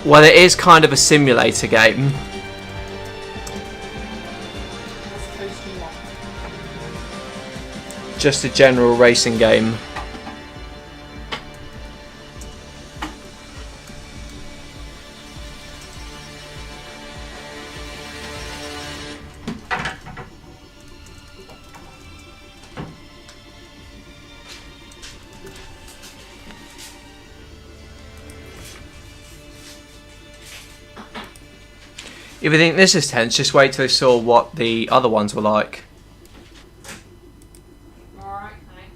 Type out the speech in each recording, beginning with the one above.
Well, it is kind of a simulator game. Just a general racing game. If you think this is tense, just wait till you saw what the other ones were like. Alright, thanks.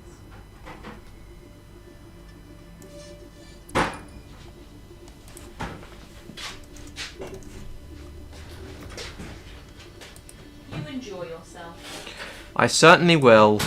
You enjoy yourself. I certainly will.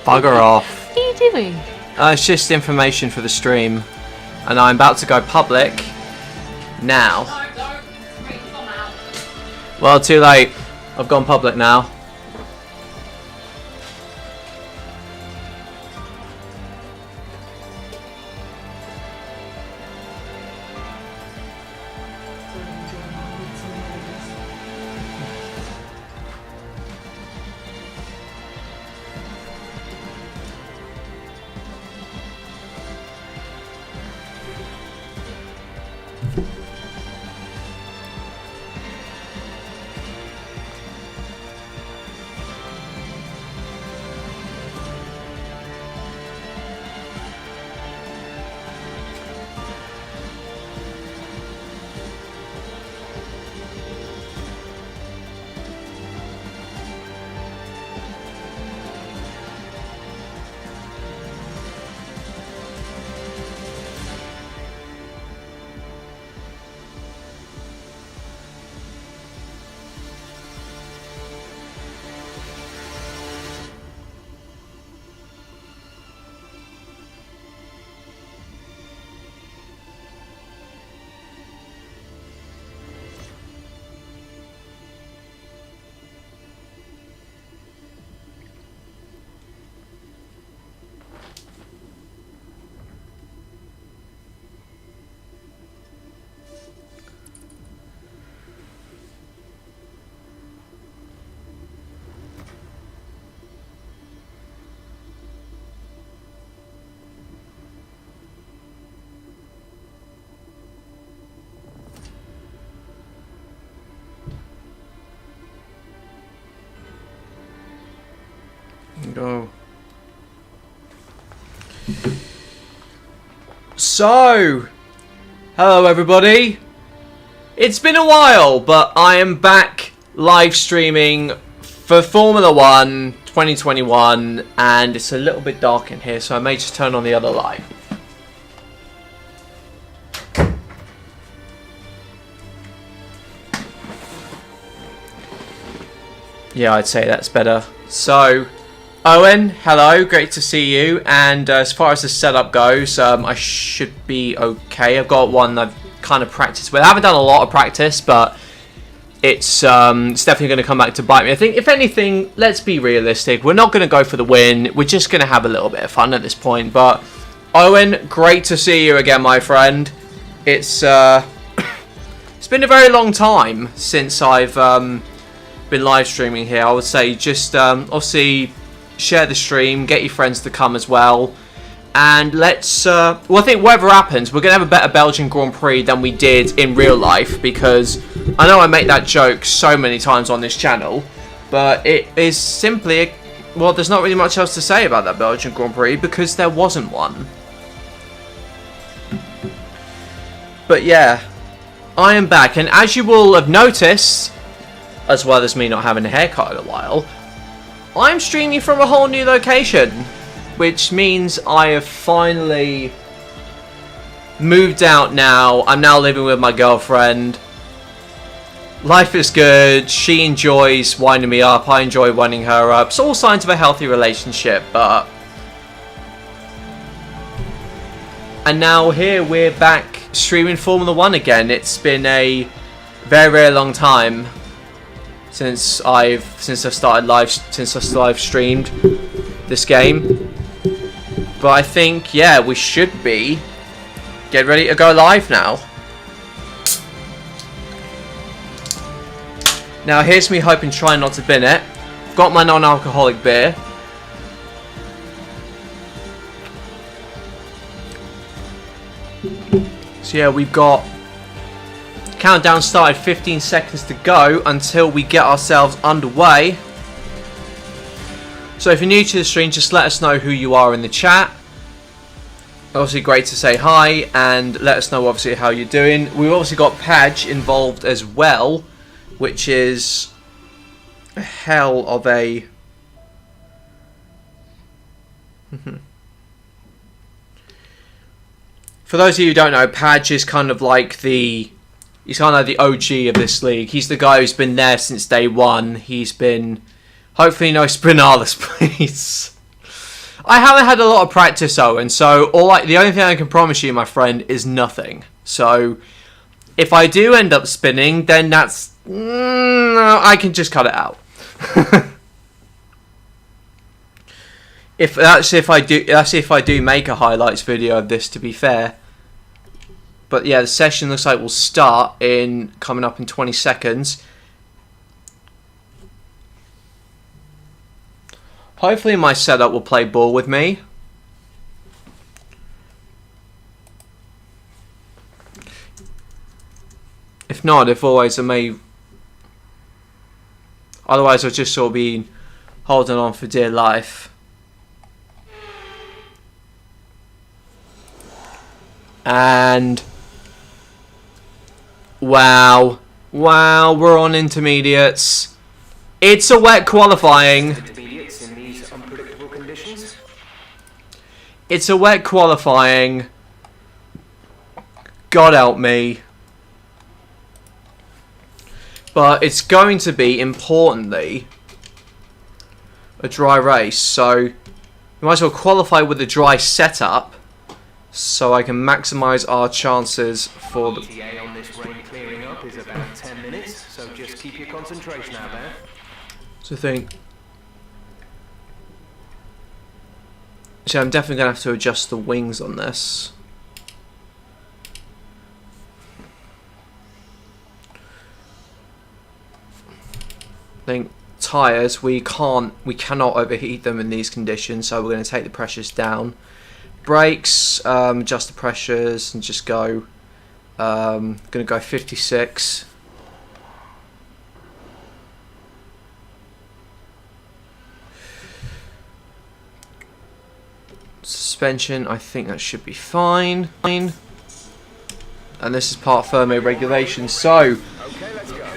Bugger off. What are you doing? It's just information for the stream. And I'm about to go public now. No, don't. Wait, come out. Well, too late. I've gone public now. Go. So, hello everybody. It's been a while, but I am back live streaming for Formula 1 2021, and it's a little bit dark in here, so I may just turn on the other light. Yeah, I'd say that's better. So, Owen, hello, great to see you. And as far as the setup goes, I should be okay. I've got one I've kind of practiced with. I haven't done a lot of practice, but it's definitely going to come back to bite me. I think, if anything, let's be realistic. We're not going to go for the win. We're just going to have a little bit of fun at this point. But, Owen, great to see you again, my friend. It's it's been a very long time since I've been live streaming here. I would say just obviously share the stream, get your friends to come as well, And let's, well, I think whatever happens, we're going to have a better Belgian Grand Prix than we did in real life, because I know I make that joke so many times on this channel, but it is simply, well, there's not really much else to say about that Belgian Grand Prix, because there wasn't one. But yeah, I am back, and as you will have noticed, as well as me not having a haircut in a while, I'm streaming from a whole new location, which means I have finally moved out now. I'm now living with my girlfriend. Life is good. She enjoys winding me up. I enjoy winding her up. It's all signs of a healthy relationship, but... And now here we're back streaming Formula 1 again. It's been a very, very long time since I've live streamed this game. But I think, yeah, we should be getting ready to go live now. Now here's me hoping trying not to bin it. Got my non-alcoholic beer. So yeah, we've got countdown started, 15 seconds to go until we get ourselves underway. So if you're new to the stream, just let us know who you are in the chat. Obviously great to say hi and let us know obviously how you're doing. We've obviously got Padge involved as well, which is a hell of a... For those of you who don't know, Padge is kind of like the... He's kind of like the OG of this league. He's the guy who's been there since day one. He's been... Hopefully no Spinalis, please. I haven't had a lot of practice, Owen, so the only thing I can promise you, my friend, is nothing. So, if I do end up spinning, then that's... I can just cut it out. That's if I do make a highlights video of this, to be fair. But yeah, the session looks like will start coming up in 20 seconds. Hopefully my setup will play ball with me. If not, I may... Otherwise I'll just sort of be holding on for dear life. And... Wow, we're on intermediates. It's a wet qualifying. It's a wet qualifying. God help me. But it's going to be, importantly, a dry race. So, we might as well qualify with a dry setup, so I can maximise our chances for the... ETA on this rain clearing up is about 10 minutes, so just keep your concentration out there. So I think... So I'm definitely going to have to adjust the wings on this. I think tyres, we cannot overheat them in these conditions, so we're going to take the pressures down. Brakes, adjust the pressures and just go. Going to go 56. Suspension, I think that should be fine. And this is part of firmware regulation. So,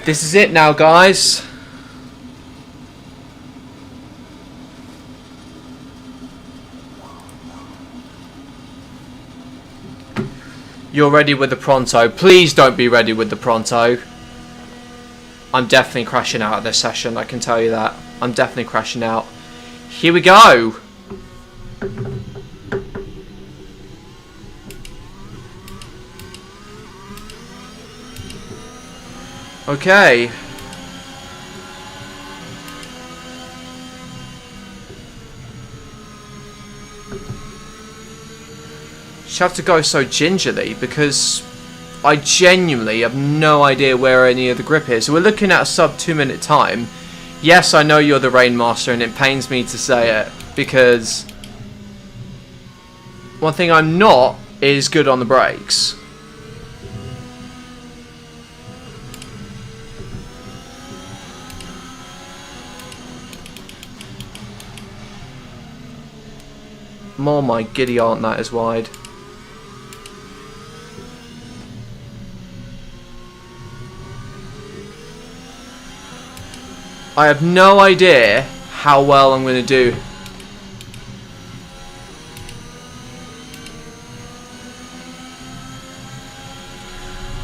this is it now, guys. You're ready with the Pronto. Please don't be ready with the Pronto. I'm definitely crashing out of this session, I can tell you that. I'm definitely crashing out. Here we go. Okay. Just have to go so gingerly because I genuinely have no idea where any of the grip is. So we're looking at a sub 2 minute time. Yes, I know you're the Rainmaster and it pains me to say it because One thing I'm not is good on the brakes. More my giddy aren't that as wide. I have no idea how well I'm going to do.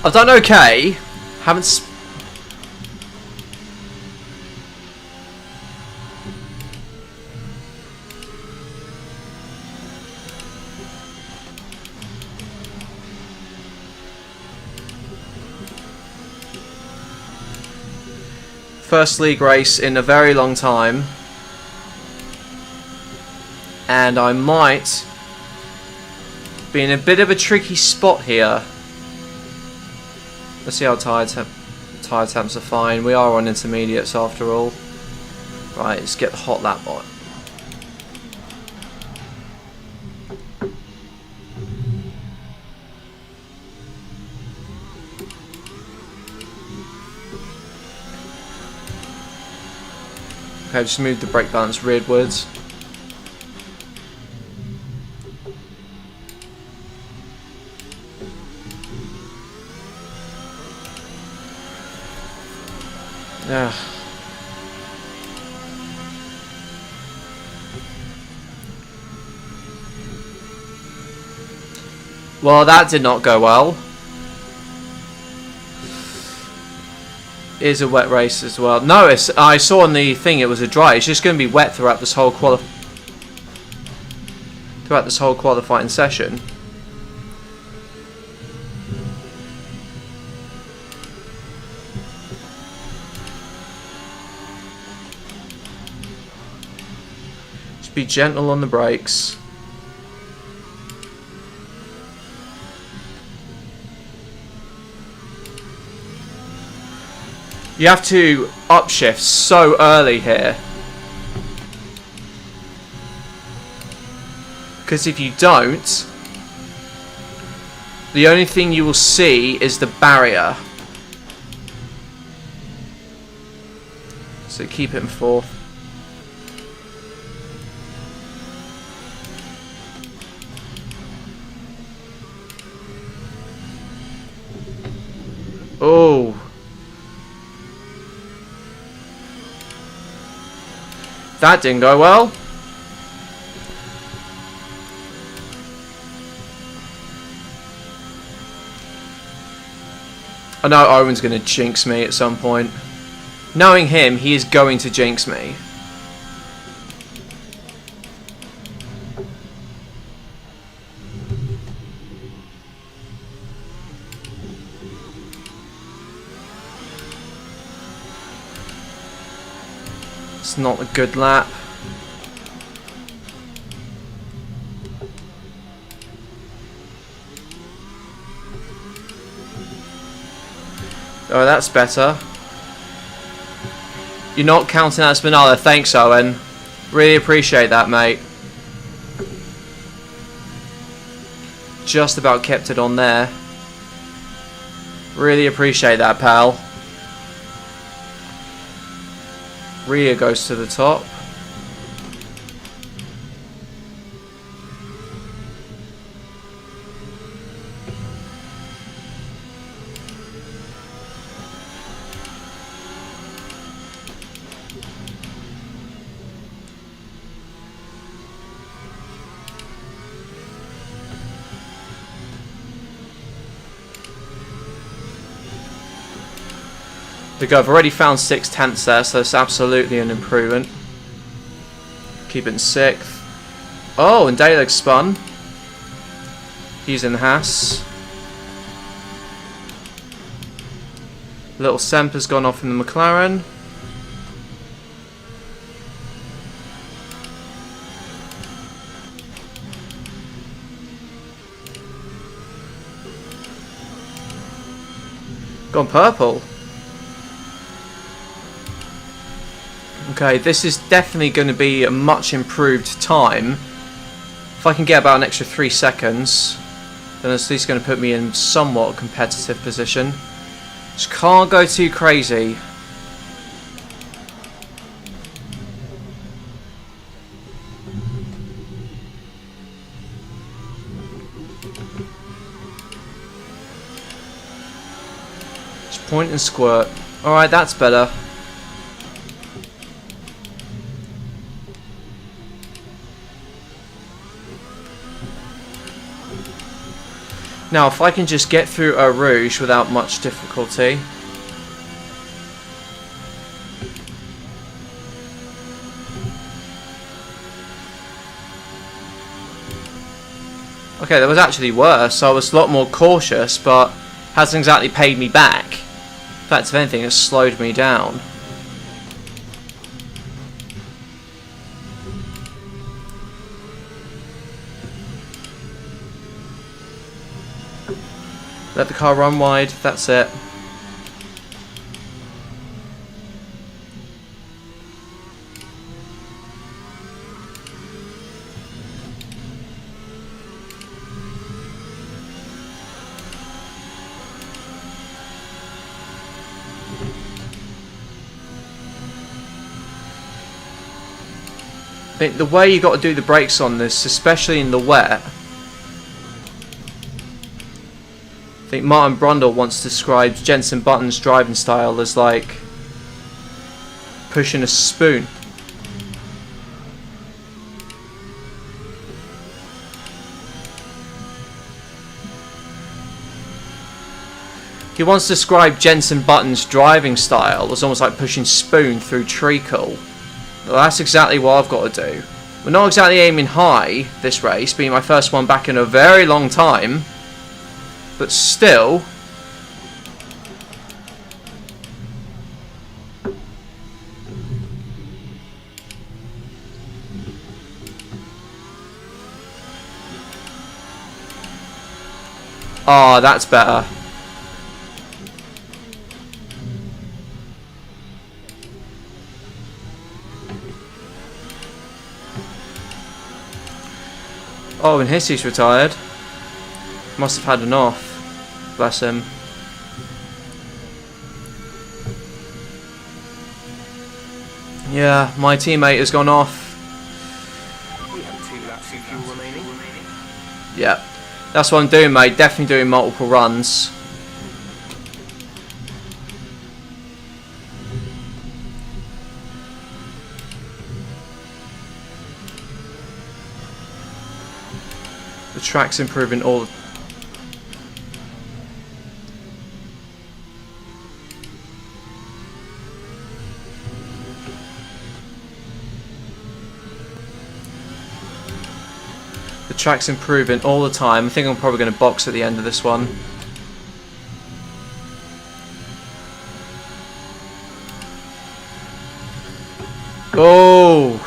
I've done okay. Haven't. First league race in a very long time, and I might be in a bit of a tricky spot here. Let's see how tyre temps are fine. We are on intermediates after all. Right, let's get the hot lap on. Okay, just move the brake balance rearwards. Yeah. Well, that did not go well. Is a wet race as well. No, I saw on the thing it was a dry. It's just going to be wet throughout this whole qualifying session. Just be gentle on the brakes. You have to upshift so early here. Because if you don't, the only thing you will see is the barrier. So keep it in fourth. Oh. That didn't go well. I know Owen's going to jinx me at some point. Knowing him, he is going to jinx me. It's not a good lap. Oh, that's better. You're not counting that Spinala. Thanks, Owen. Really appreciate that, mate. Just about kept it on there. Really appreciate that, pal. Rear goes to the top. I've already found 6/10 there, so it's absolutely an improvement. Keep it in 6th. Oh, and Dalig spun. He's in the Haas. Little Semper's gone off in the McLaren. Gone purple. Okay, this is definitely going to be a much improved time If I can get about an extra 3 seconds, then it's at least going to put me in somewhat a competitive position. Just can't go too crazy. Just point and squirt. Alright, that's better. Now, if I can just get through Eau Rouge without much difficulty. Okay, that was actually worse. I was a lot more cautious, but hasn't exactly paid me back. In fact, if anything, it slowed me down. Let the car run wide, that's it. I think the way you got to do the brakes on this, especially in the wet, I think Martin Brundle once described Jensen Button's driving style as like pushing a spoon. He once described Jensen Button's driving style as almost like pushing spoon through treacle. Well, that's exactly what I've got to do. We're not exactly aiming high this race, being my first one back in a very long time. But still, ah, that's better. Oh, and Hissy's retired. Must have had enough. Bless him. Yeah, my teammate has gone off. We have 2 laps of fuel remaining. Yeah, that's what I'm doing, mate. Definitely doing multiple runs. The track's improving all the track's improving all the time. I think I'm probably going to box at the end of this one. Oh!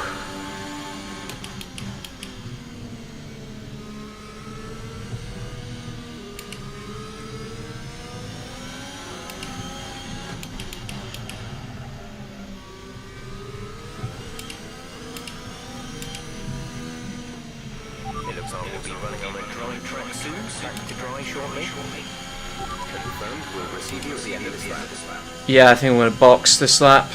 It looks like we'll be running on a dry track soon, back to dry shortly. Confirmed, we'll receive you at the end of this lap. Yeah, I think I'm going to box this lap.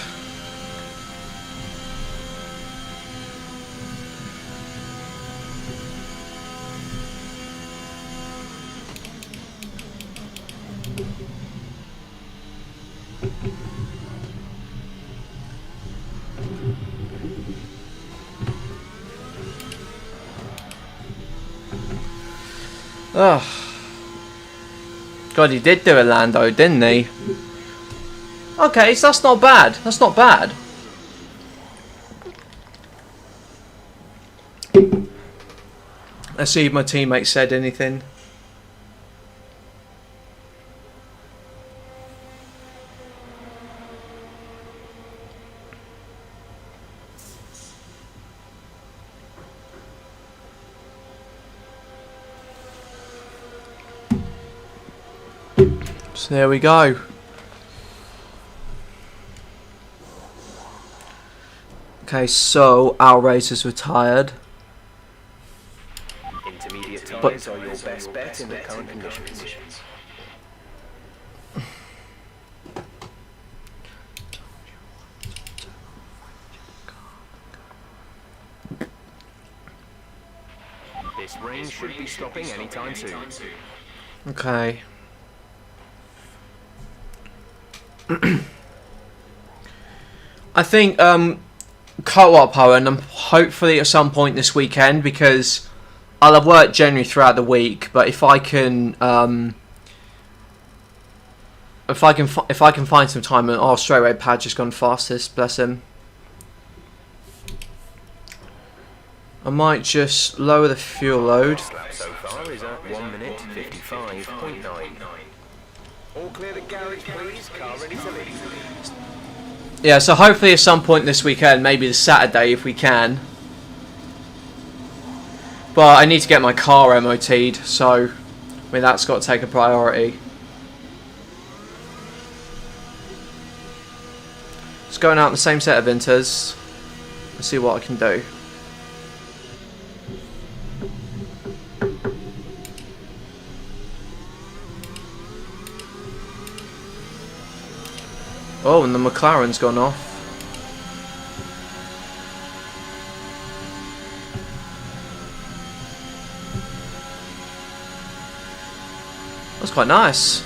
Oh. God, he did do it, Lando, didn't he? Okay, so that's not bad. That's not bad. Let's see if my teammate said anything. So there we go. Okay, so our race is retired. Intermediate tyres are your best bet in the current conditions. This rain should be stopping anytime soon. Okay. I think co-op Owen, and hopefully at some point this weekend, because I'll have worked generally throughout the week. But if I can, if I can find some time, and straight away Pad just gone fastest, bless him. I might just lower the fuel load. Lap so far is at 1 minute 55.9. All clear the garage, please. Car ready to leave. Yeah, so hopefully at some point this weekend, maybe the Saturday if we can. But I need to get my car MOT'd, so I mean that's got to take a priority. Just going out in the same set of Inters. Let's see what I can do. Oh, and the McLaren's gone off. That's quite nice.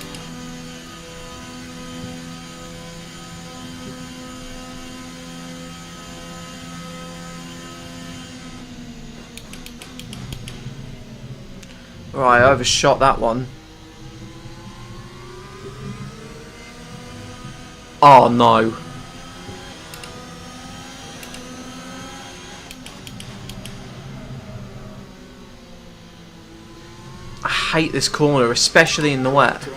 Right, I overshot that one. Oh no. I hate this corner, especially in the wet.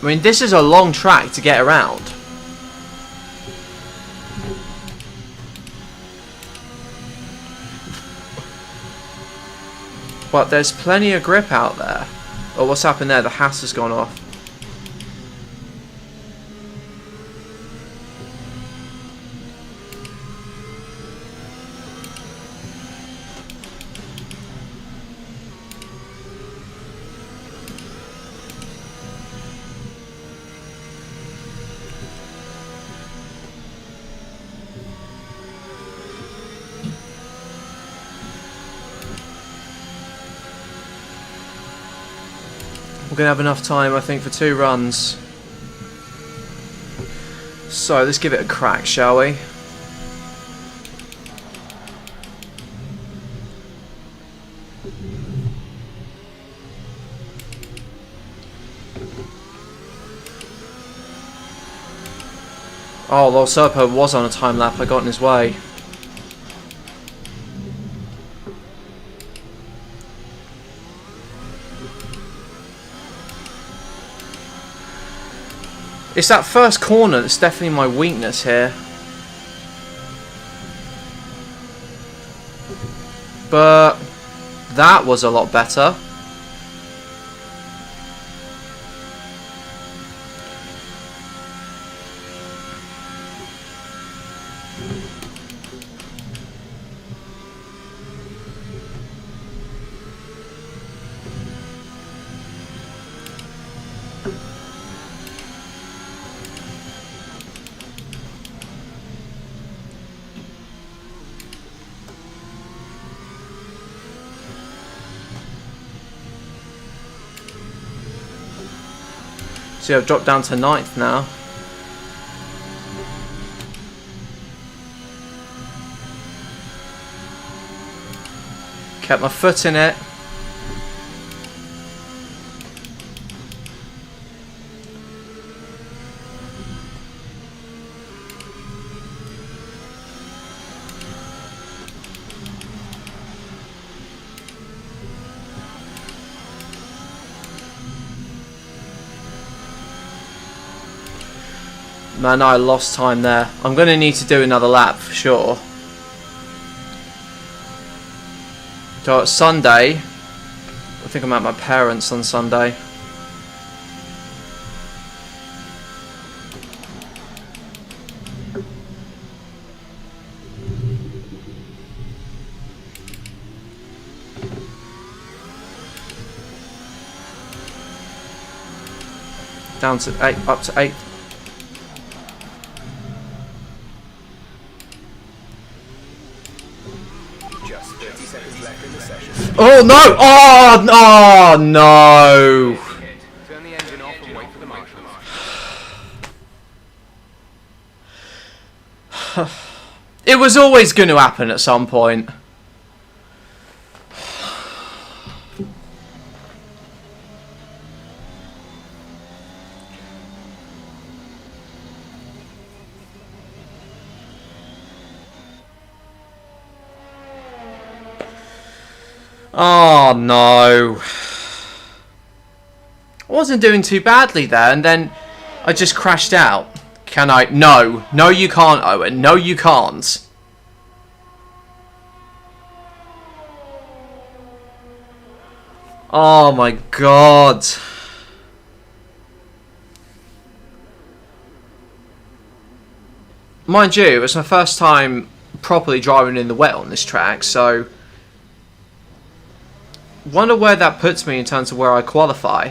I mean, this is a long track to get around. But there's plenty of grip out there. Oh, what's happened there? The Haas has gone off. We're going to have enough time, I think, for 2 runs. So, let's give it a crack, shall we? Oh, Lord Serpo was on a time lap. I got in his way. It's that first corner that's definitely my weakness here. But that was a lot better. See, I've dropped down to 9th now. Kept my foot in it. Man, I lost time there. I'm going to need to do another lap for sure. So it's Sunday. I think I'm at my parents' on Sunday. Down to 8, up to 8. Just 30 seconds left in the session. Oh no! Oh no! Turn the engine off and wait for the marshals. It was always going to happen at some point. Oh no. I wasn't doing too badly there, and then I just crashed out. Can I? No. No, you can't, Owen. No, you can't. Oh my god. Mind you, it's my first time properly driving in the wet on this track, so wonder where that puts me in terms of where I qualify.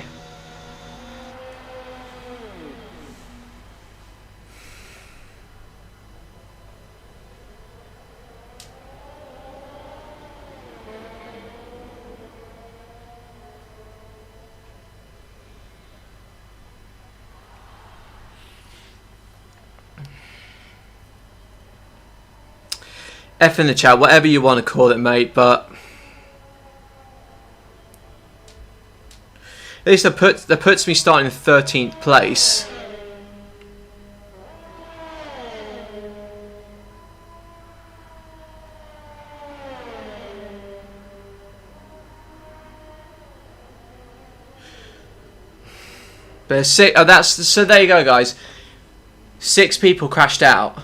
F in the chat, whatever you want to call it, mate, but at least that puts me starting in 13th place. But so there you go, guys. 6 people crashed out.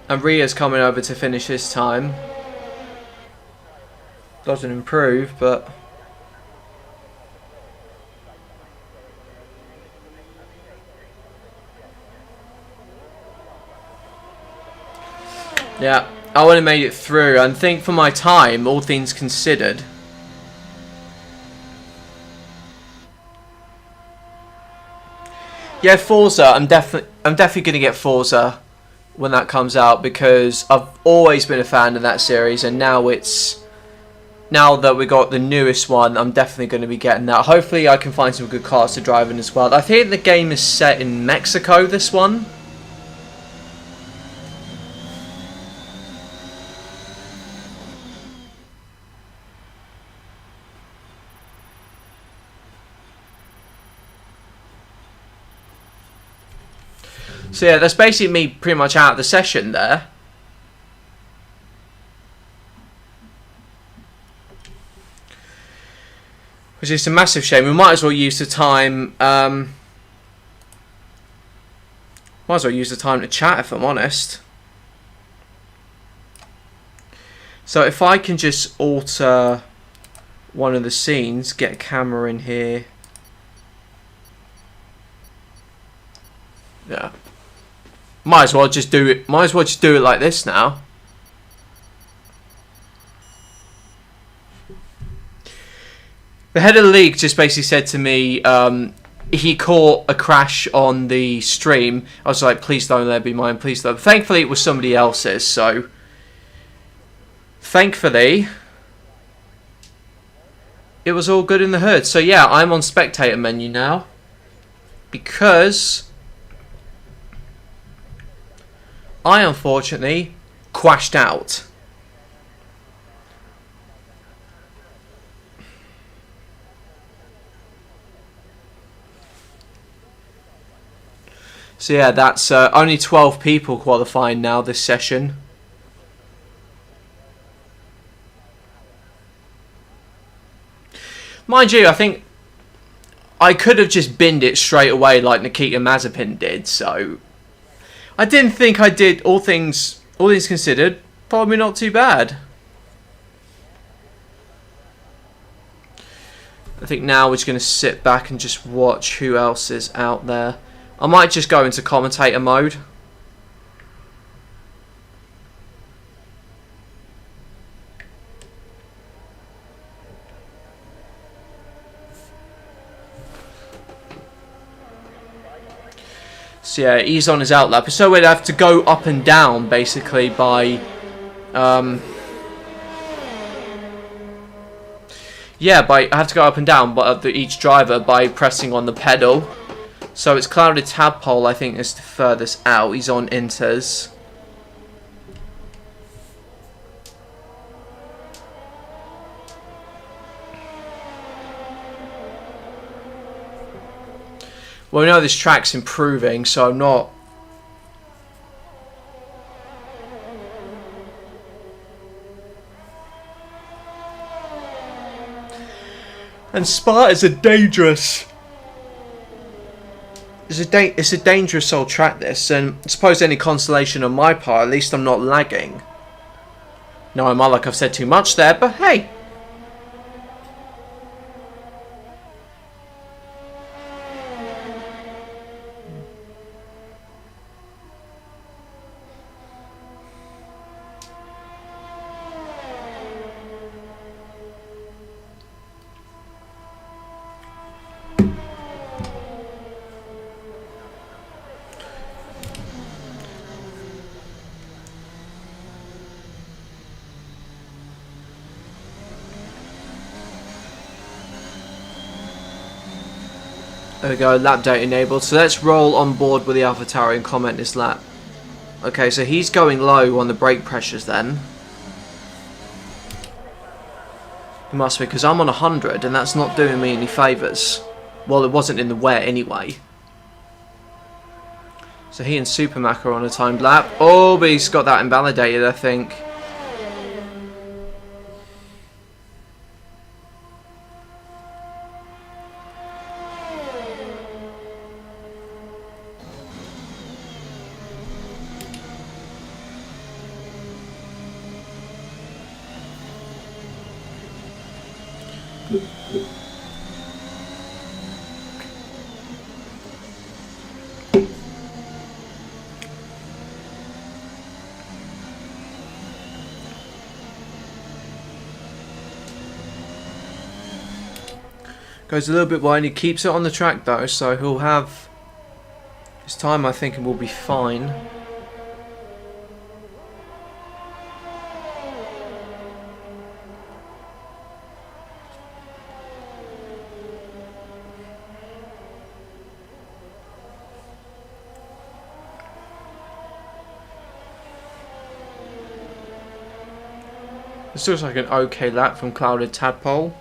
And Ria's coming over to finish this time. Doesn't improve, but yeah, I would have made it through. And think for my time, all things considered. Yeah, Forza. I'm definitely gonna get Forza when that comes out, because I've always been a fan of that series, and now that we got the newest one, I'm definitely going to be getting that. Hopefully I can find some good cars to drive in as well. I think the game is set in Mexico, this one. So yeah, that's basically me pretty much out of the session there. Which is a massive shame. We might as well use the time. Might as well use the time to chat, if I'm honest. So if I can just alter one of the scenes, get a camera in here. Yeah. Might as well just do it. Might as well just do it like this now. The head of the league just basically said to me, he caught a crash on the stream. I was like, please don't let it be mine, please don't. Thankfully, it was somebody else's, so thankfully, it was all good in the hood. So yeah, I'm on spectator menu now, because I unfortunately crashed out. So yeah, that's only 12 people qualifying now this session. Mind you, I think I could have just binned it straight away like Nikita Mazepin did, so I didn't think I did, all things considered, probably not too bad. I think now we're just going to sit back and just watch who else is out there. I might just go into commentator mode. So yeah, he's on his outlap. So we'd have to go up and down basically by I have to go up and down but each driver by pressing on the pedal. So it's Clouded Tadpole, I think, is the furthest out. He's on Inters. Well, we know this track's improving, so I'm not... And Spa is a dangerous... It's a dangerous old track, this, and I suppose any consolation on my part, at least I'm not lagging. No, I might like I've said too much there, but hey! There we go, lap date enabled. So let's roll on board with the AlphaTauri and comment this lap. Okay, so he's going low on the brake pressures then. He must be, because I'm on 100 and that's not doing me any favours. Well, it wasn't in the wet anyway. So he and Supermac are on a timed lap. Oh, but he's got that invalidated, I think. Goes a little bit wide. He keeps it on the track though, so he'll have his time, I think, and will be fine. This looks like an okay lap from Clouded Tadpole.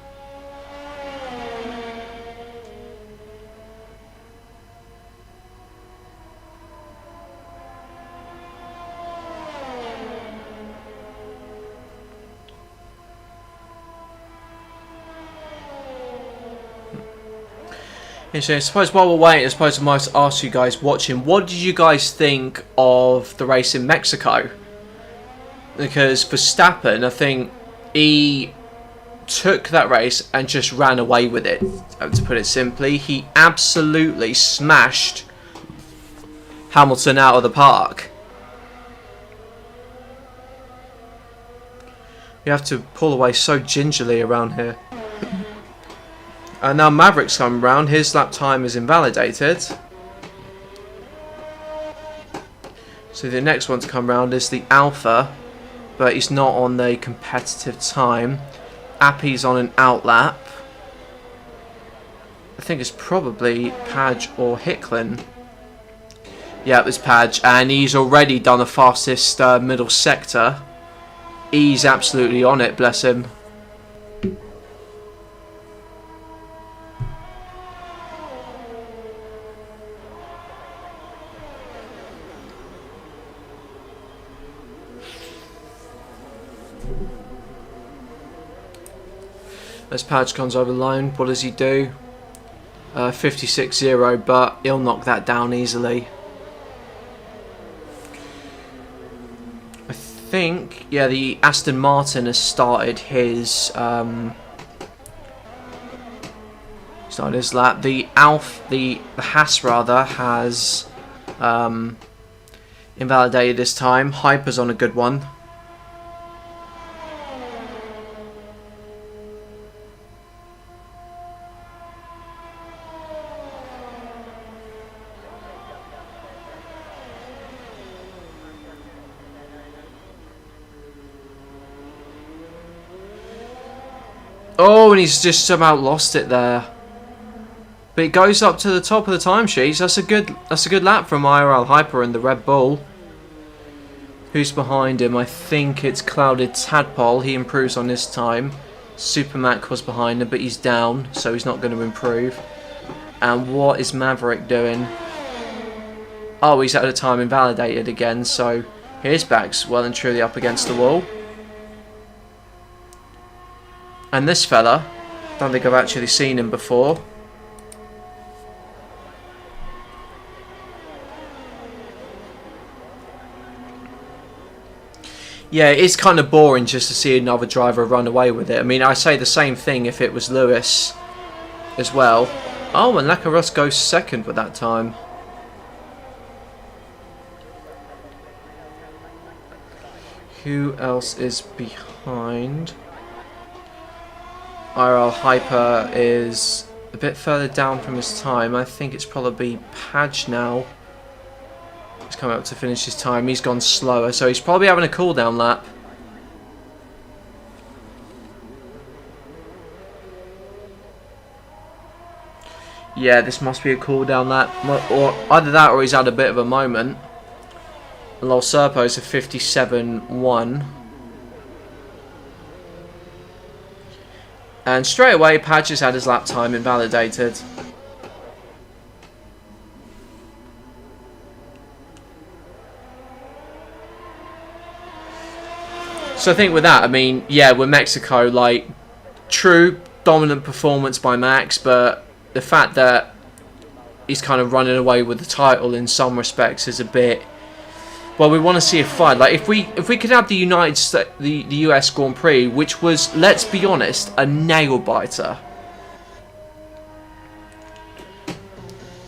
So I suppose while we're waiting, I suppose I might ask you guys watching, what did you guys think of the race in Mexico? Because Verstappen, I think he took that race and just ran away with it, to put it simply. He absolutely smashed Hamilton out of the park. You have to pull away so gingerly around here. And now Maverick's come round. His lap time is invalidated. So the next one to come round is the Alpha, but he's not on the competitive time. Appy's on an outlap. I think it's probably Padge or Hicklin. Yeah, it was Padge, and he's already done the fastest middle sector. He's absolutely on it, bless him. As Padge comes over the line, what does he do? 56.0, but he'll knock that down easily. I think, yeah, the Aston Martin has started his lap. The Haas rather has invalidated this time. Hyper's on a good one. Oh, and he's just somehow lost it there. But it goes up to the top of the timesheets. That's a good lap from IRL Hyper and the Red Bull. Who's behind him? I think it's Clouded Tadpole. He improves on his time. Supermac was behind him, but he's down, so he's not going to improve. And what is Maverick doing? Oh, he's at a time invalidated again, so his back's well and truly up against the wall. And this fella, don't think I've actually seen him before. Yeah, it's kind of boring just to see another driver run away with it. I mean, I say the same thing if it was Lewis as well. Oh, and Lakaros goes second with that time. Who else is behind? IRL Hyper is a bit further down from his time. I think it's probably Padge now. He's coming up to finish his time. He's gone slower, so he's probably having a cool-down lap. Yeah, this must be a cool-down lap. Or either that or he's had a bit of a moment. Lol Serpo's a 57.1. And straight away, Padge has had his lap time invalidated. So I think with that, I mean, yeah, with Mexico, like, true dominant performance by Max, but the fact that he's kind of running away with the title in some respects is a bit. Well, we want to see a fight. Like, if we could have the the US Grand Prix, which was, let's be honest, a nail biter.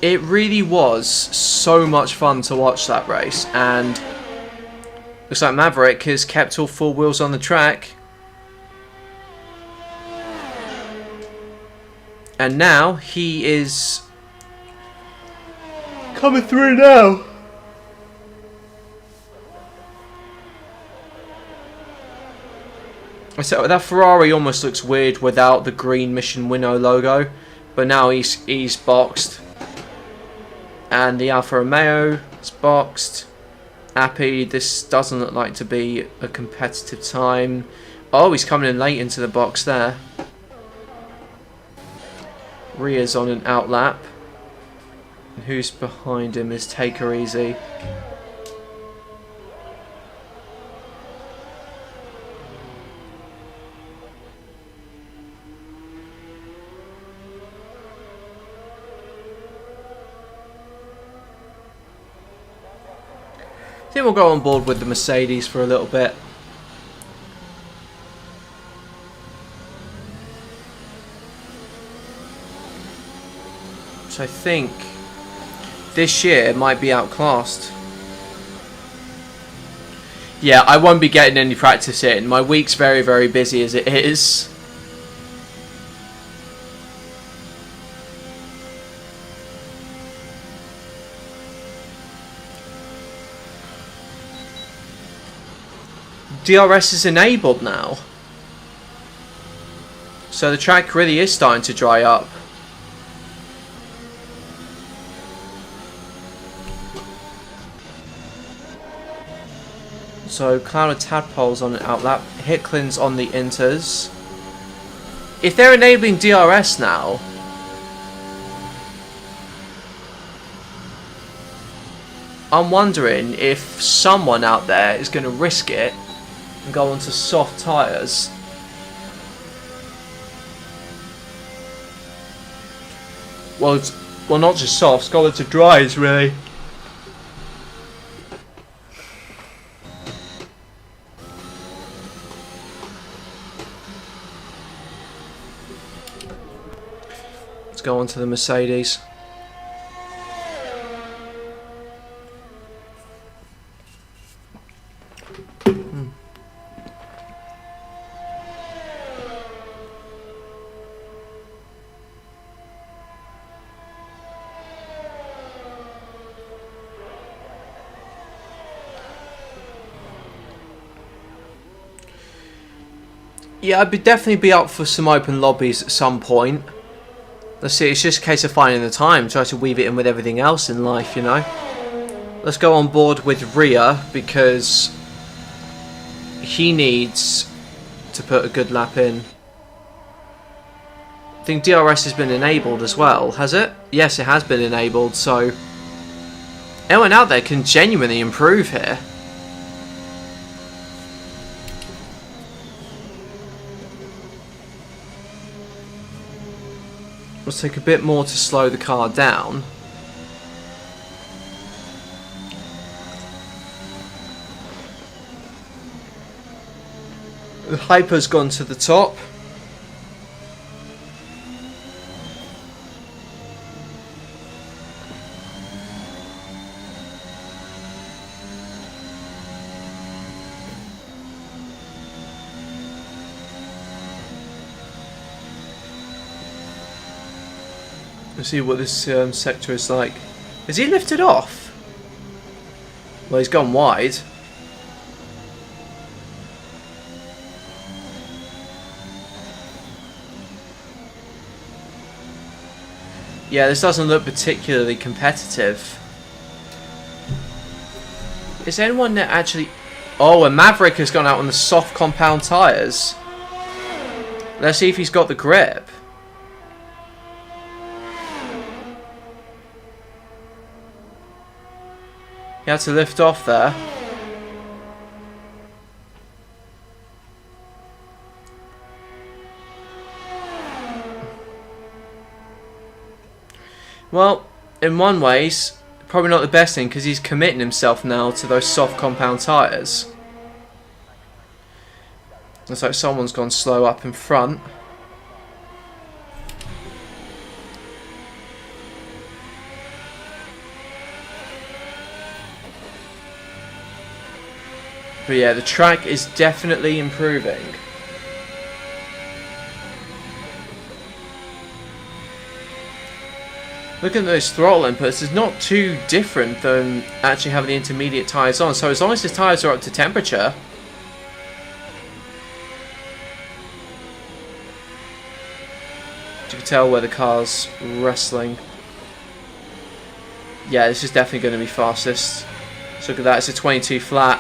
It really was so much fun to watch that race, and looks like Maverick has kept all four wheels on the track. And now he is coming through now. So that Ferrari almost looks weird without the green Mission Winnow logo, but now he's boxed. And the Alfa Romeo is boxed. Appy, this doesn't look like to be a competitive time. Oh, he's coming in late into the box there. Ria's on an outlap. And who's behind him is Take Her Easy. I think we'll go on board with the Mercedes for a little bit. So I think this year might be outclassed. Yeah, I won't be getting any practice in. My week's very, very busy as it is. DRS is enabled now. So the track really is starting to dry up. So Clouded Tadpole's on an outlap. Hicklin's on the inters. If they're enabling DRS now, I'm wondering if someone out there is going to risk it and go onto soft tyres. Well, not just softs, go into dries really. Let's go on to the Mercedes. Yeah, I'd definitely be up for some open lobbies at some point. Let's see, it's just a case of finding the time. Try to weave it in with everything else in life, you know. Let's go on board with Rhea, because he needs to put a good lap in. I think DRS has been enabled as well, has it? Yes, it has been enabled, so anyone out there can genuinely improve here. Let's take a bit more to slow the car down. The Hyper's gone to the top. Let's see what this sector is like. Is he lifted off? Well, he's gone wide. Yeah, this doesn't look particularly competitive. Is anyone that actually... Oh, and Maverick has gone out on the soft compound tyres. Let's see if he's got the grip. He had to lift off there. Well, in one ways, probably not the best thing, because he's committing himself now to those soft compound tyres. Looks like someone's gone slow up in front. But yeah, the track is definitely improving. Looking at those throttle inputs, it's not too different than actually having the intermediate tyres on. So as long as his tyres are up to temperature, you can tell where the car's wrestling. Yeah, this is definitely going to be fastest. So look at that, it's a 22 flat.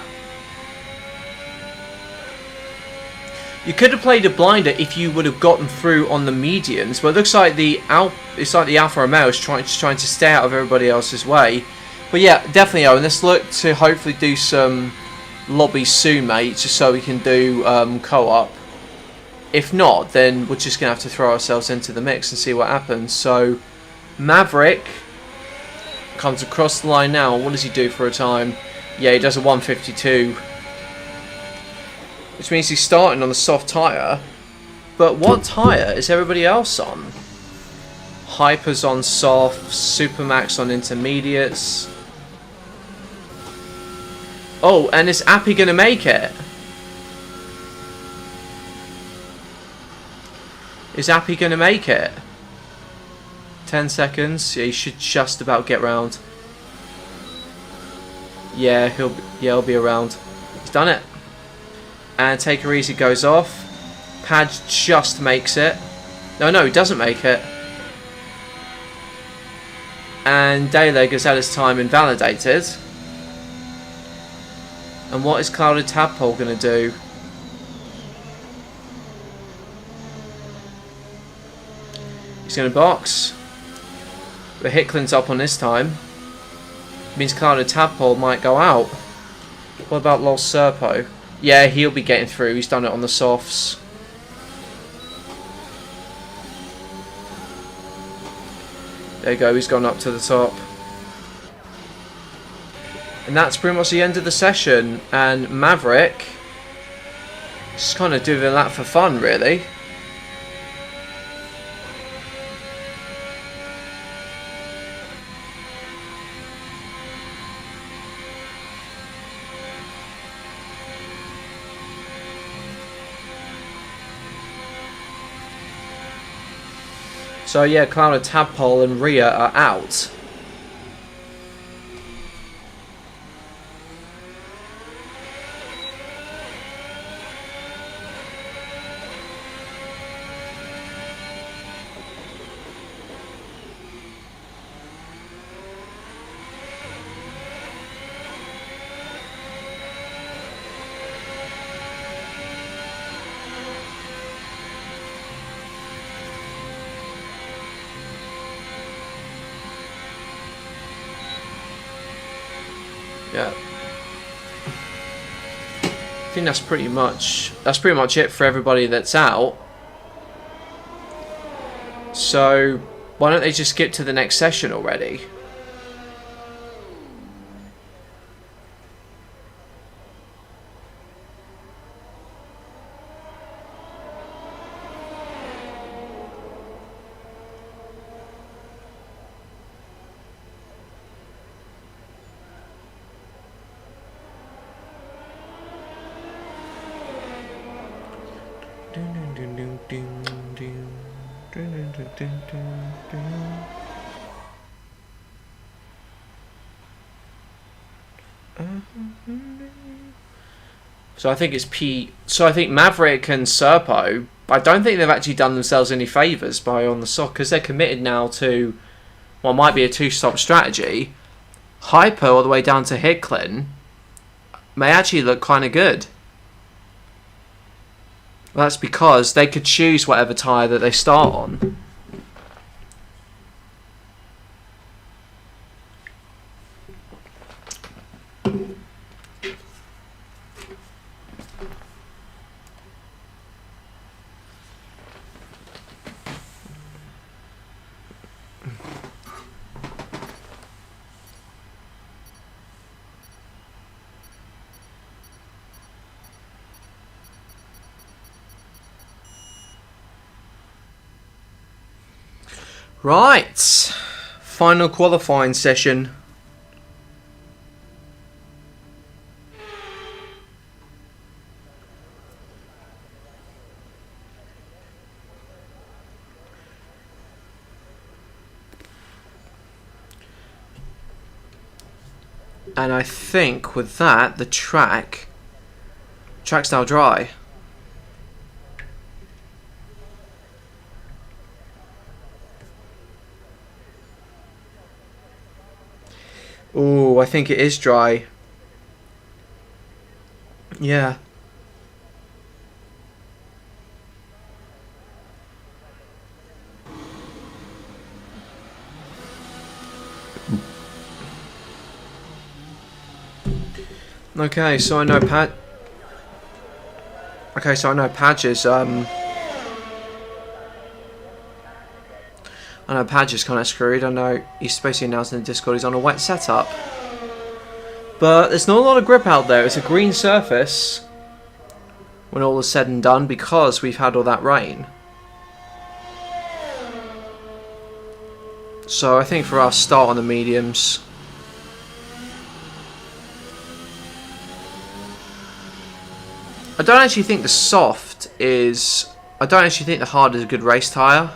You could have played a blinder if you would have gotten through on the mediums, but it looks like the Alfa Romeo is trying to stay out of everybody else's way. But yeah, definitely, Owen. Let's look to hopefully do some lobbies soon, mate, just so we can do co-op. If not, then we're just gonna have to throw ourselves into the mix and see what happens. So Maverick comes across the line now. What does he do for a time? Yeah, he does a 152. Which means he's starting on the soft tyre. But what tyre is everybody else on? Hyper's on soft, Supermax on intermediates. Oh, and is Appy going to make it? Is Appy going to make it? 10 seconds. Yeah, he should just about get round. Yeah, he'll be around. He's done it. And Take Her Easy goes off. Padge just makes it. No, he doesn't make it. And Dayleg has had his time invalidated. And what is Clouded Tadpole going to do? He's going to box. But Hicklin's up on this time. Means Clouded Tadpole might go out. What about Lol Serpo? Yeah, he'll be getting through. He's done it on the softs. There you go. He's gone up to the top. And that's pretty much the end of the session. And Maverick just kind of doing that for fun, really. So yeah, Clouded Tadpole and Rhea are out. Yeah. I think that's pretty much it for everybody that's out. So why don't they just skip to the next session already? So I think it's P. So I think Maverick and Serpo, I don't think they've actually done themselves any favours by on the sock, because they're committed now to what might be a two-stop strategy. Hyper all the way down to Hicklin may actually look kind of good. Well, that's because they could choose whatever tyre that they start on. Right, final qualifying session. And I think with that, the track's now dry. Oh, I think it is dry. Yeah. Okay, so I know Padge is kind of screwed. I know he's basically announced in the Discord he's on a wet setup. But there's not a lot of grip out there. It's a green surface when all is said and done, because we've had all that rain. So I think for us, start on the mediums. I don't actually think the soft is... I don't actually think the hard is a good race tyre.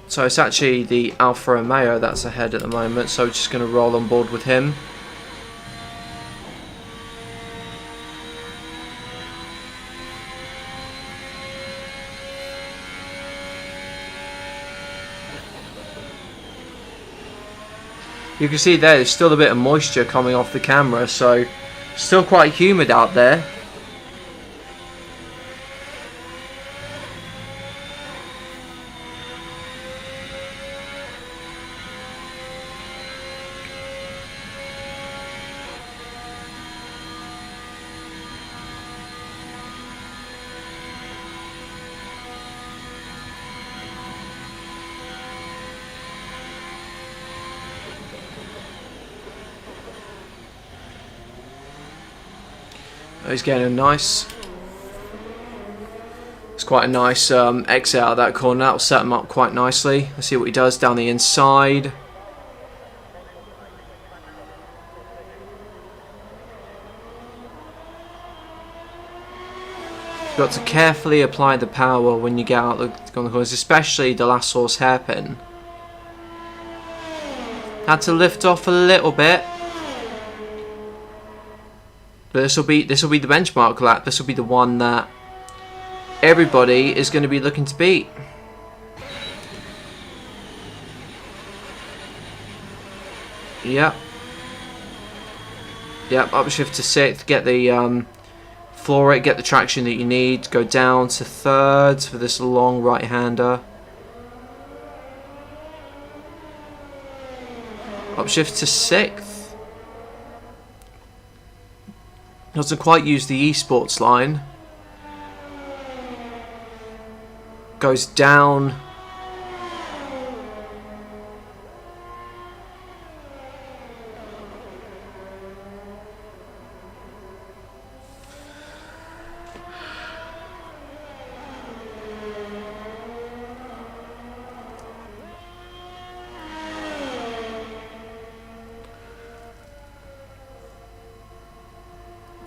So it's actually the Alfa Romeo that's ahead at the moment, so just going to roll on board with him. You can see there's still a bit of moisture coming off the camera, so still quite humid out there. He's getting a nice... It's quite a nice exit out of that corner. That'll set him up quite nicely. Let's see what he does down the inside. You've got to carefully apply the power when you get out on the corners, especially the last horse hairpin. Had to lift off a little bit. But this will be the benchmark lap. This will be the one that everybody is going to be looking to beat. Yep. Yep. Upshift to 6th. Get the floor rate. Get the traction that you need. Go down to 3rd for this long right-hander. Upshift to 6th. Doesn't quite use the esports line. Goes down.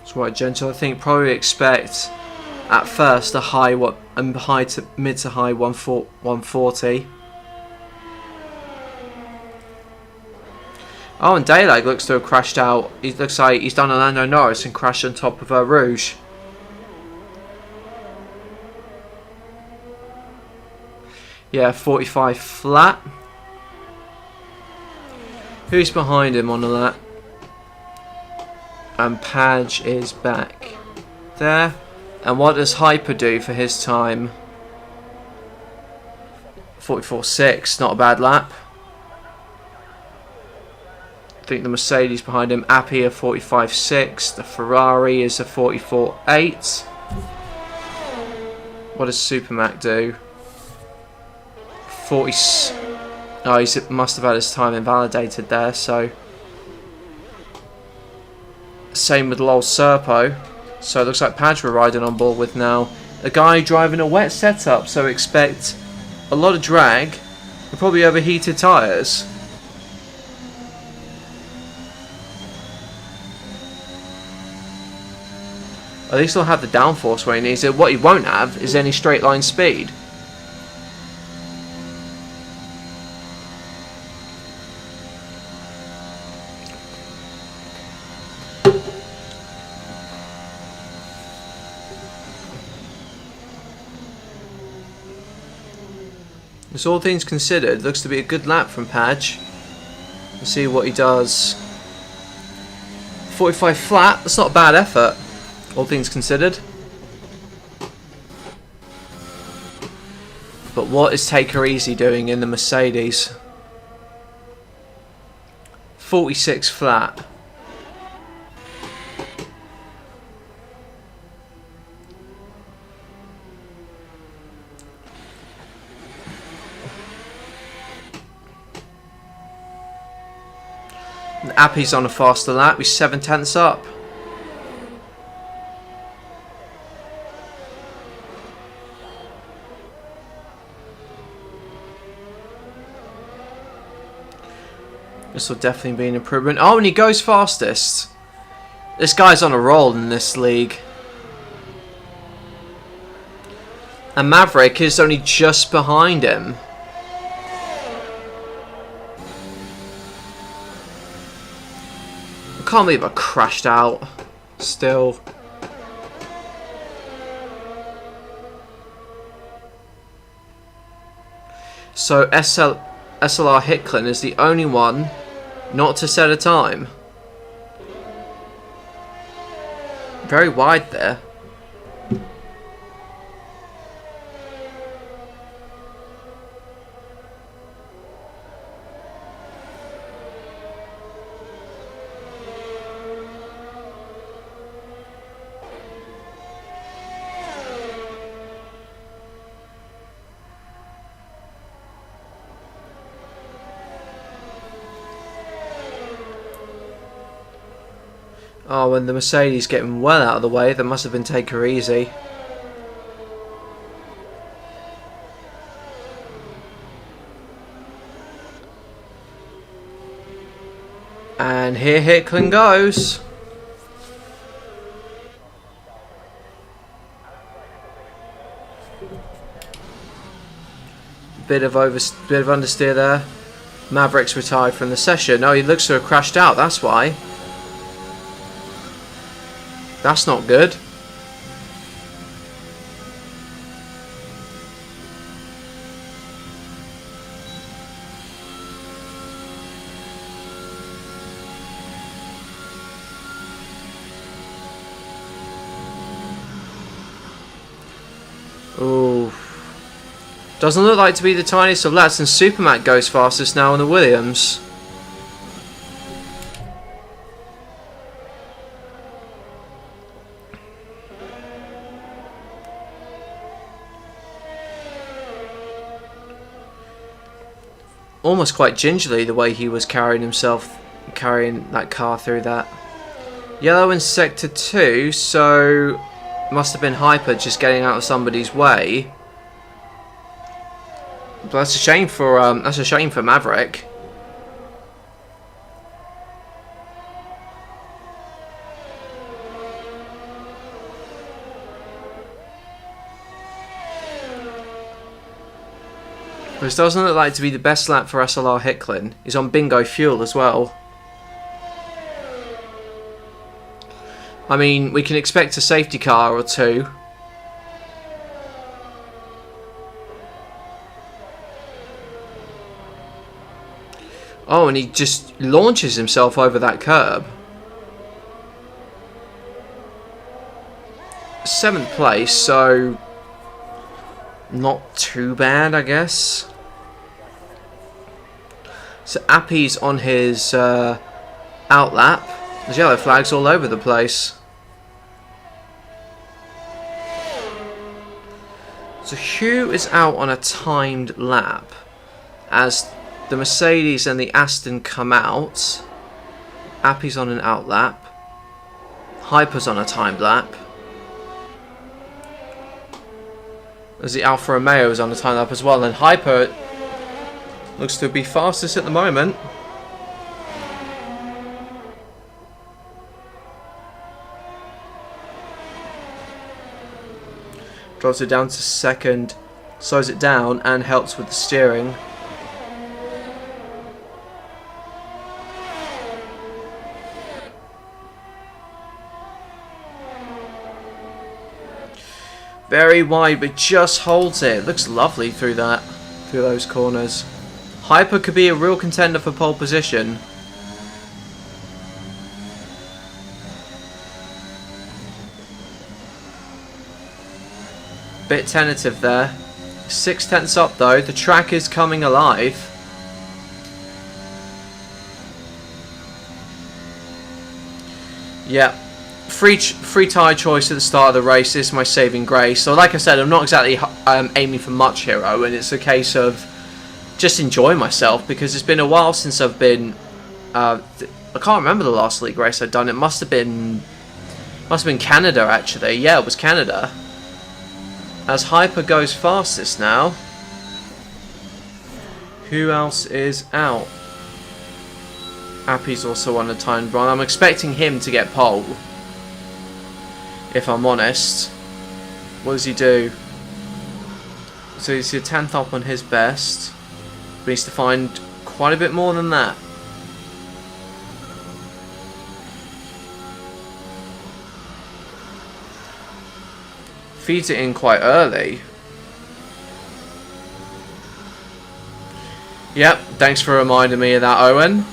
That's right, gentle. I think probably expect at first a high mid to high 140. Oh, and Daylag looks to have crashed out. He looks like he's done a Lando Norris and crashed on top of Rouge. Yeah, 45 flat. Who's behind him on that? And Padge is back there. And what does Hyper do for his time? 44.6, not a bad lap. I think the Mercedes behind him, Appy a 45.6. The Ferrari is a 44.8. What does Supermac do? 40. Oh, he must have had his time invalidated there, so. Same with Lol Serpo. So it looks like Padge we're riding on board with now. A guy driving a wet setup, so expect a lot of drag and probably overheated tyres. At least he'll have the downforce where he needs it. What he won't have is any straight line speed. So all things considered, looks to be a good lap from Padge. Let's see what he does. 45 flat, that's not a bad effort, all things considered. But what is Take Her Easy doing in the Mercedes? 46 flat. Appy's on a faster lap, he's 7/10 up. This will definitely be an improvement. Oh, and he goes fastest. This guy's on a roll in this league. And Maverick is only just behind him. I can't believe I crashed out still. So SLR Hicklin is the only one not to set a time. Very wide there. Oh, and the Mercedes getting well out of the way. That must have been Take Her Easy. And here Hicklin goes. Bit of understeer there. Maverick's retired from the session. Oh, he looks to have crashed out. That's why. That's not good. Ooh. Doesn't look like to be the tiniest of laps, and Supermac goes fastest now on the Williams. almost quite gingerly the way he was carrying himself, carrying that car through that. Yellow in sector 2, so must have been Hyper just getting out of somebody's way. But that's a shame for Maverick. This doesn't look like to be the best lap for SLR Hicklin. He's on bingo fuel as well. I mean, we can expect a safety car or two. Oh, and he just launches himself over that curb. 7th place, so not too bad, I guess. So Appy's on his outlap. There's yellow flags all over the place. So Hugh is out on a timed lap as the Mercedes and the Aston come out. Appy's on an outlap. Hyper's on a timed lap. As the Alfa Romeo is on a timed lap as well, and Hyper looks to be fastest at the moment. Drops it down to second, slows it down and helps with the steering. Very wide, but just holds it. Looks lovely through those corners. Hyper could be a real contender for pole position. Bit tentative there. 6/10 up though. The track is coming alive. Yeah. Free tyre choice at the start of the race is my saving grace. So like I said, I'm not exactly aiming for much here, and it's a case of just enjoying myself because it's been a while since I've been. I can't remember the last league race I'd done. It must have been Canada actually. Yeah, it was Canada. As Hyper goes fastest now. Who else is out? Appy's also on a timed run. I'm expecting him to get pole. If I'm honest. What does he do? So he's a 10th up on his best. But needs to find quite a bit more than that. Feeds it in quite early. Yep, thanks for reminding me of that, Owen.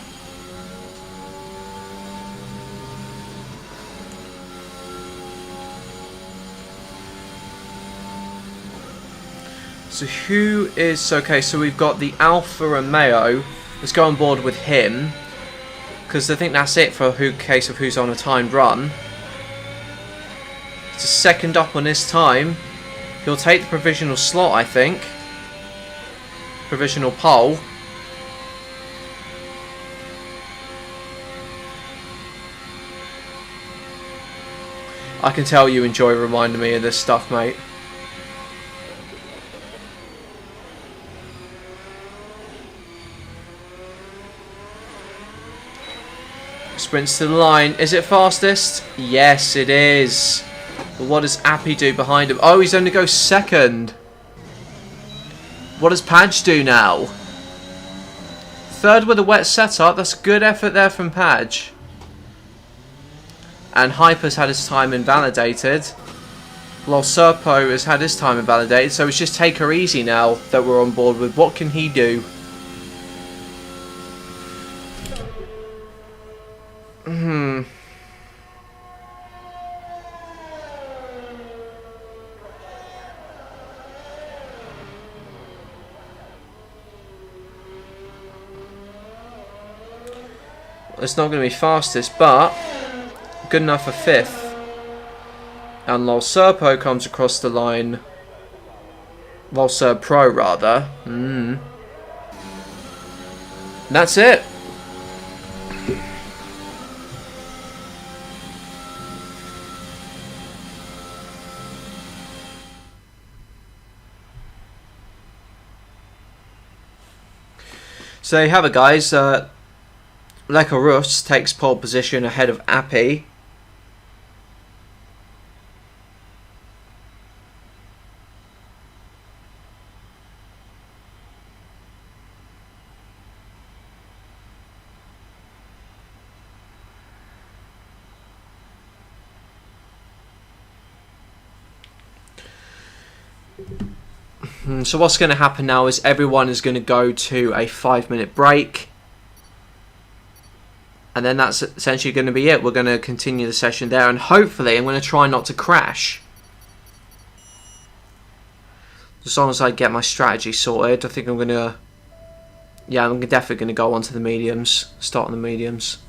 So who is... Okay, so we've got the Alfa Romeo. Let's go on board with him. Because I think that's it for case of who's on a timed run. It's a second up on his time. He'll take the provisional slot, I think. Provisional pole. I can tell you enjoy reminding me of this stuff, mate. Sprints to the line. Is it fastest? Yes, it is. But what does Appy do behind him? Oh, he's only goes second. What does Padge do now? Third with a wet setup. That's good effort there from Padge. And Hyper's had his time invalidated. Lol Serpo has had his time invalidated. So it's just take her easy now that we're on board with. What can he do? It's not going to be fastest, but good enough for 5th. And Lol Serpo comes across the line. Lol Serpro, rather. that's it. So there you have it, guys. Lekarus takes pole position ahead of Appy. So what's going to happen now is everyone is going to go to a 5-minute break. And then that's essentially going to be it. We're going to continue the session there. And hopefully I'm going to try not to crash. As long as I get my strategy sorted, I think I'm going to... Yeah, I'm definitely going to go on to the mediums. Start on the mediums.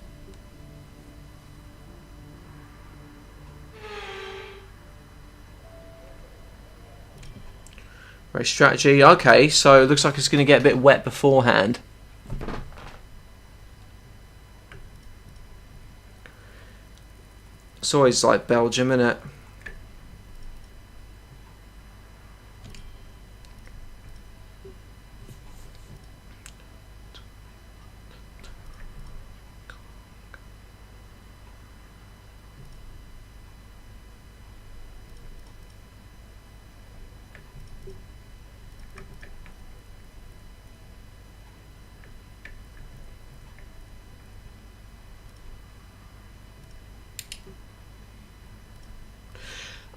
Race strategy. Okay, so it looks like it's going to get a bit wet beforehand. It's always like Belgium, isn't it?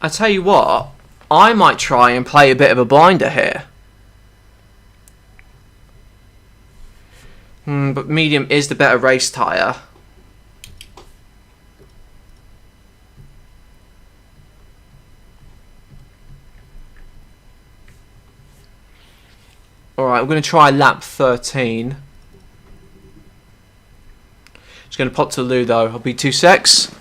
I tell you what, I might try and play a bit of a blinder here. But medium is the better race tyre. Alright, I'm going to try lap 13. Just going to pop to Lou though. I'll be 2 secs.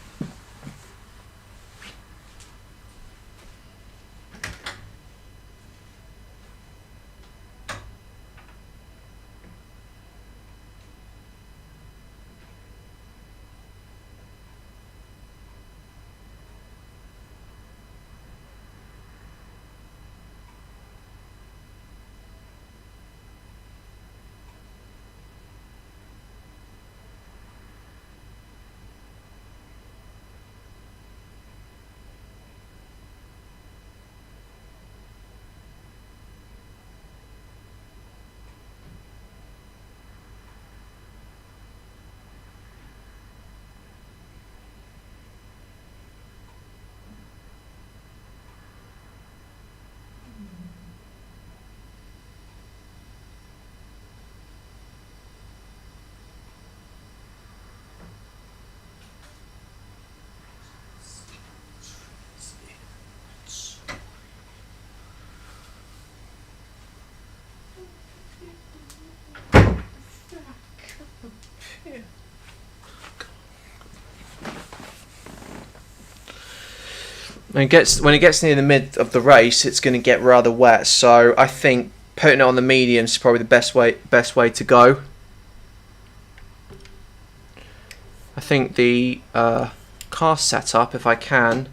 When it gets near the mid of the race, it's going to get rather wet. So I think putting it on the mediums is probably the best way to go. I think the car setup, if I can.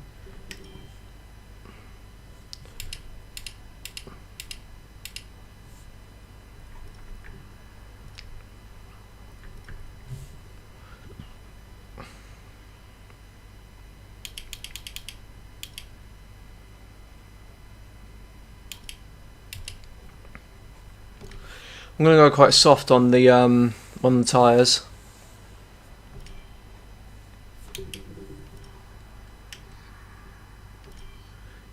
I'm going to go quite soft on the tyres.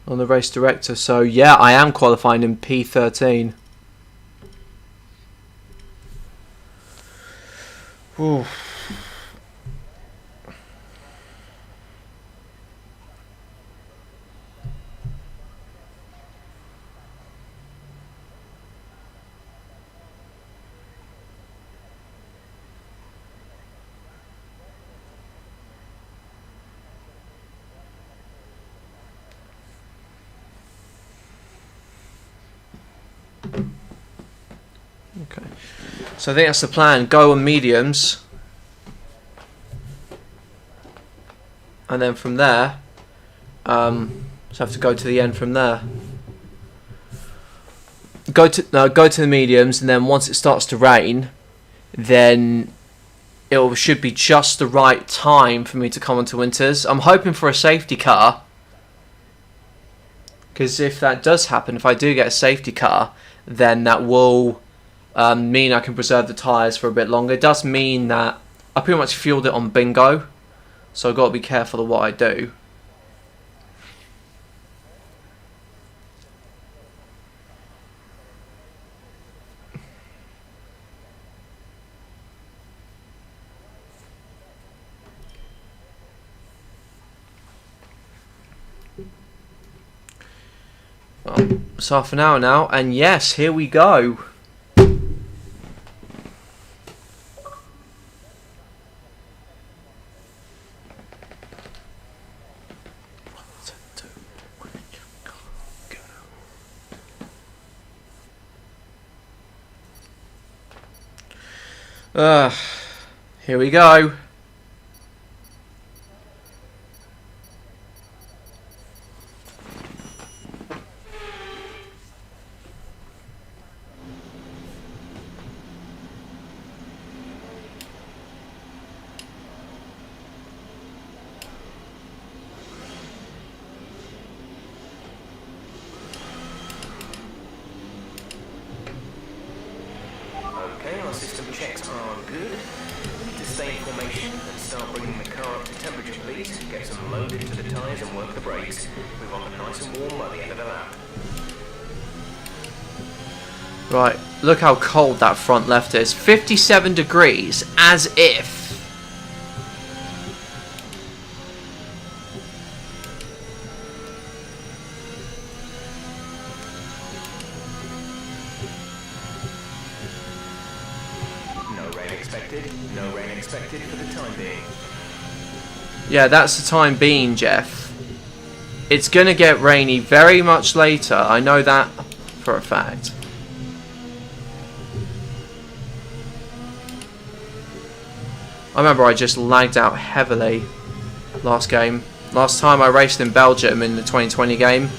On the race director, so yeah, I am qualifying in P13. Ooh. Okay. So I think that's the plan. Go on mediums. And then from there, just have to go to the end from there. Go to the mediums, and then once it starts to rain, then it should be just the right time for me to come onto winters. I'm hoping for a safety car, because if that does happen, if I do get a safety car, then that will mean I can preserve the tyres for a bit longer. It does mean that I pretty much fueled it on bingo, so I've got to be careful of what I do. Well, it's half an hour now, and yes, here we go. Here we go. Okay, our system checks are good. We need to stay in formation and start bringing the car up to temperature, please. Get some load into the tyres and work the brakes. We want them nice and warm by the end of the lap. Right, look how cold that front left is. 57 degrees, as if. No rain expected for the time being. Yeah, that's the time being, Jeff. It's gonna get rainy very much later. I know that for a fact. I remember I just lagged out heavily last game. Last time I raced in Belgium in the 2020 game.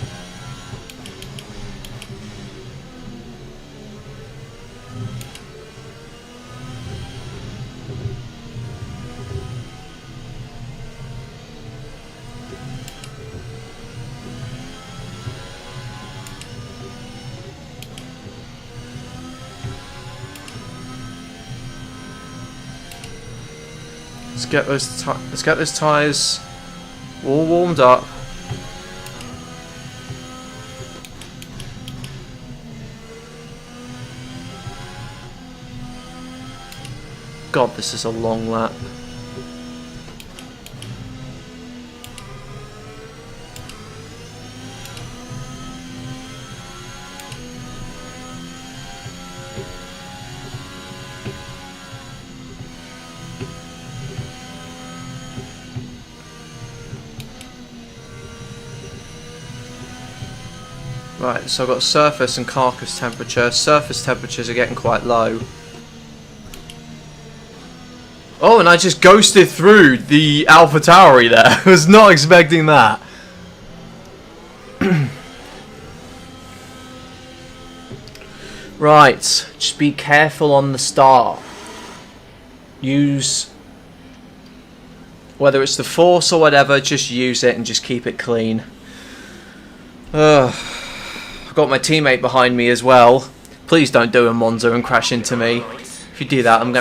Let's get those tyres all warmed up. God, this is a long lap. Right, so I've got surface and carcass temperature. Surface temperatures are getting quite low. Oh, and I just ghosted through the AlphaTauri there. I was not expecting that. Right, just be careful on the start. Use, whether it's the force or whatever, just use it and just keep it clean. I've got my teammate behind me as well. Please don't do a Monza and crash into me. If you do that, I'm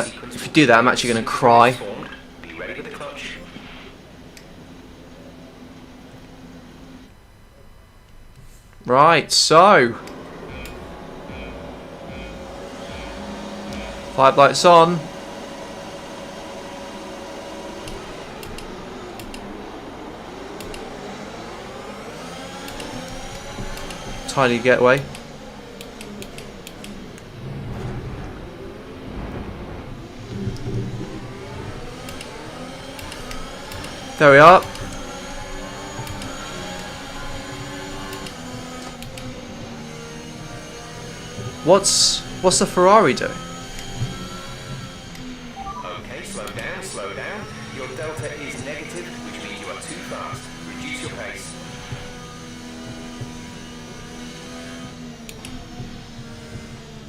actually gonna cry. Be ready with the clutch. Right, so 5 lights on. Tiny getaway. There we are. What's What's the Ferrari doing? Okay, slow down, slow down. Your delta is negative, which means you are too fast. Reduce your pace.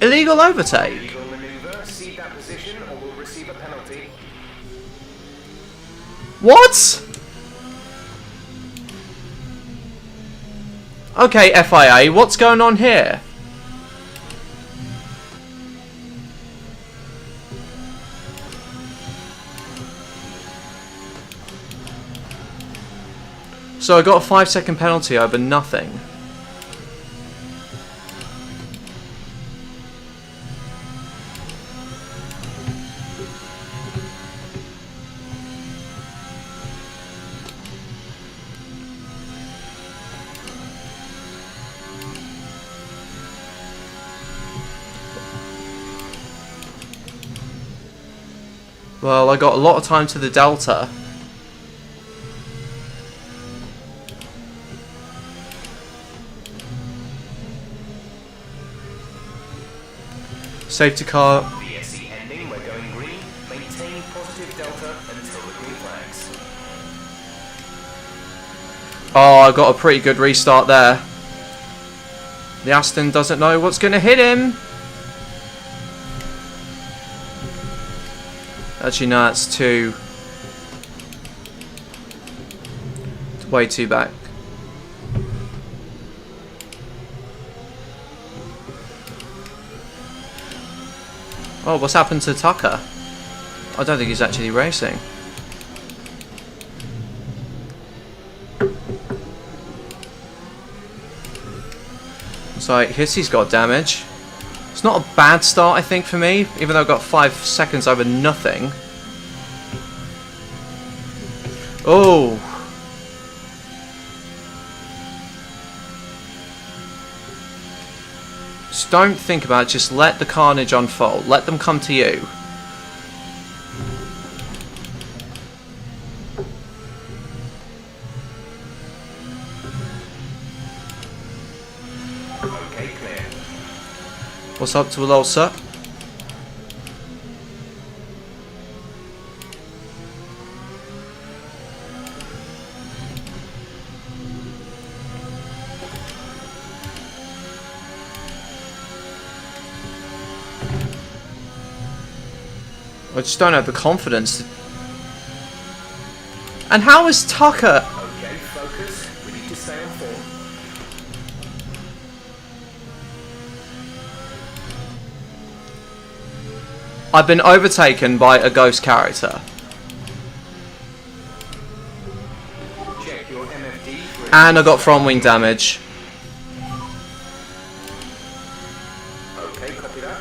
Illegal overtake. Illegal maneuver. Cede that position or we'll receive a penalty. What? Okay, FIA, what's going on here? So I got a 5-second penalty over nothing. Well, I got a lot of time to the delta. Safety car. VSC ending, we're going green. Maintain positive delta until the green flags. Oh, I got a pretty good restart there. The Aston doesn't know what's going to hit him. Actually, no, it's two. It's way too back. Oh, what's happened to Tucker? I don't think he's actually racing. It's like Hissy's got damage. It's not a bad start, I think, for me, even though I got 5 seconds over nothing. Oh. Just don't think about it, just let the carnage unfold. Let them come to you. Okay, clear. What's up to a little sir? I just don't have the confidence to... And how is Tucker... Okay, focus. We need to stay on form. I've been overtaken by a ghost character. Check your MFD for And I got front wing damage. Okay, copy that.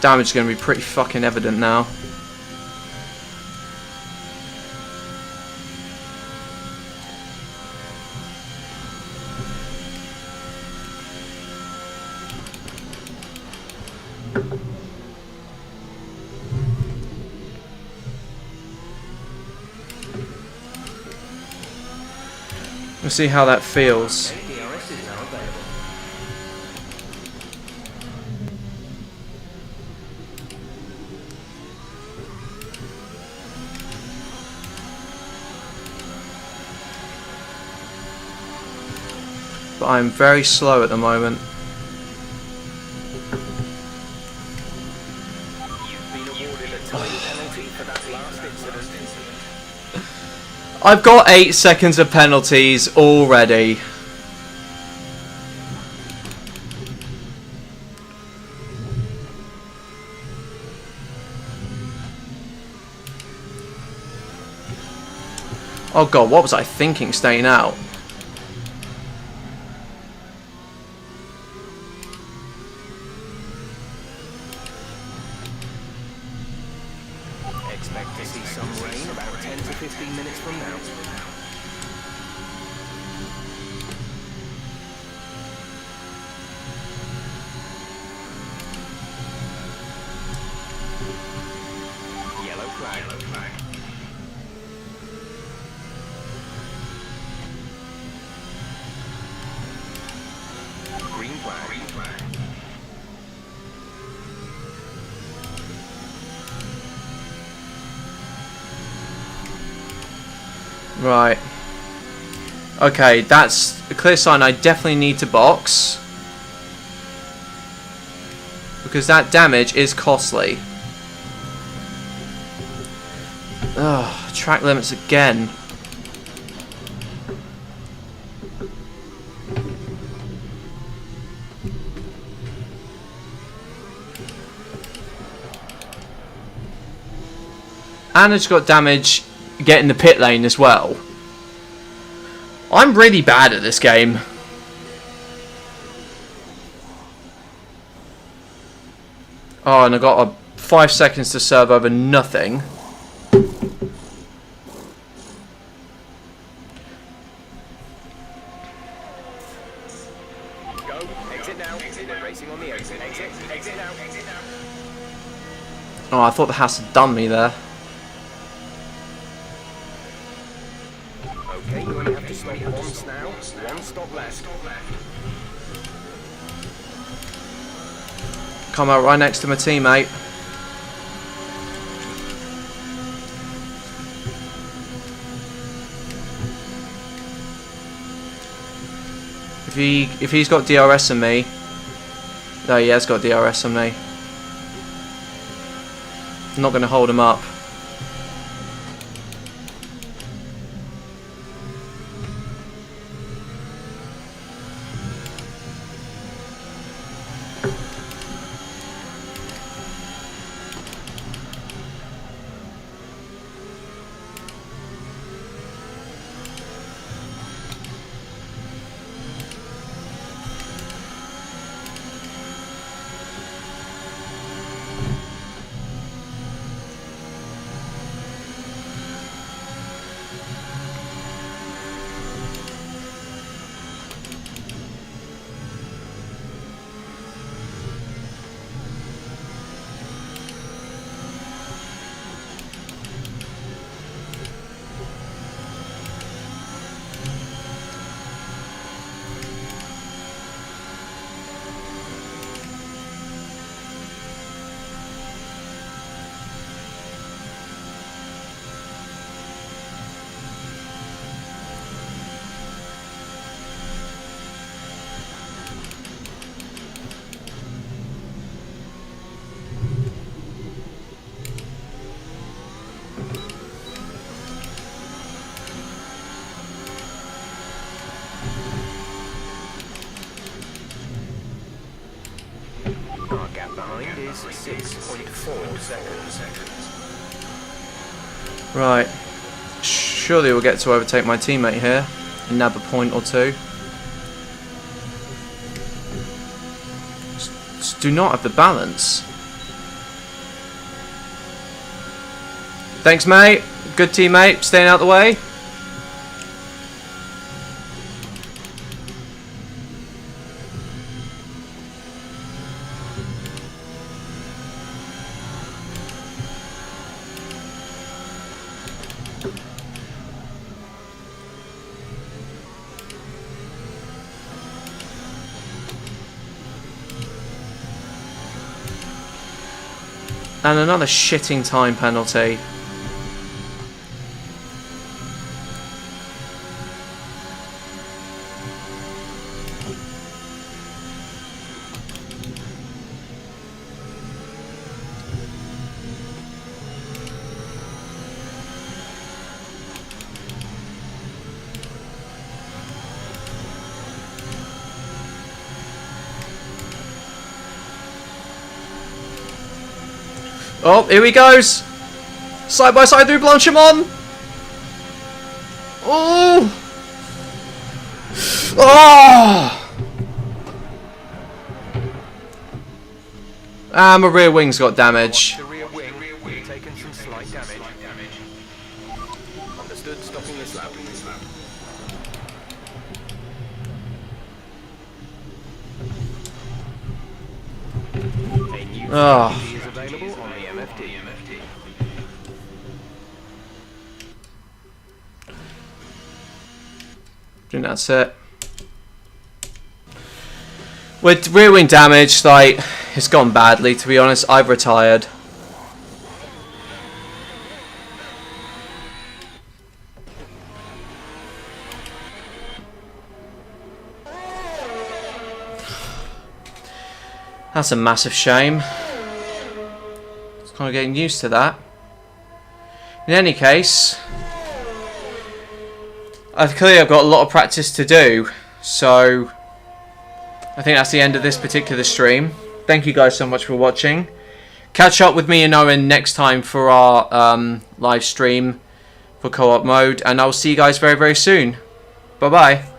Damage is going to be pretty fucking evident now. We'll see how that feels. Okay, DRS is now available. But I'm very slow at the moment. You've been awarded a time penalty for that last incident. I've got 8 seconds of penalties already. Oh god, what was I thinking staying out? Expect to see some rain about 10 to 15 minutes from now. Yellow flag. Yellow flag. Green flag. Green flag. Right. Okay, that's a clear sign I definitely need to box. Because that damage is costly. Ugh, track limits again. Anna's got damage getting the pit lane as well. I'm really bad at this game. Oh, and I got 5 seconds to serve over nothing. Go, exit now. We're racing on the exit. Exit now. Oh, I thought the house had done me there. Okay, you only have to stop once now. One stop left. Come out right next to my teammate. If he's got DRS on me. No, he has got DRS on me. I'm not going to hold him up. Our gap behind is 6.4 seconds. Right. Surely we'll get to overtake my teammate here. And nab a point or two. Just do not have the balance. Thanks, mate. Good teammate. Staying out the way. And another shitting time penalty. Oh, here he goes! Side by side through Blanchimont! Oh! Oh! Ah, my rear wing's got damage. The rear wing, we've taken some slight damage. Understood, stopping this lap. A new Oh. is available on the MFD. I think that's it. With rear wing damage, like, it's gone badly, to be honest. I've retired. That's a massive shame. It's kind of getting used to that. In any case, I've got a lot of practice to do, so I think that's the end of this particular stream. Thank you guys so much for watching. Catch up with me and Owen next time for our live stream for co-op mode, and I'll see you guys very, very soon. Bye bye.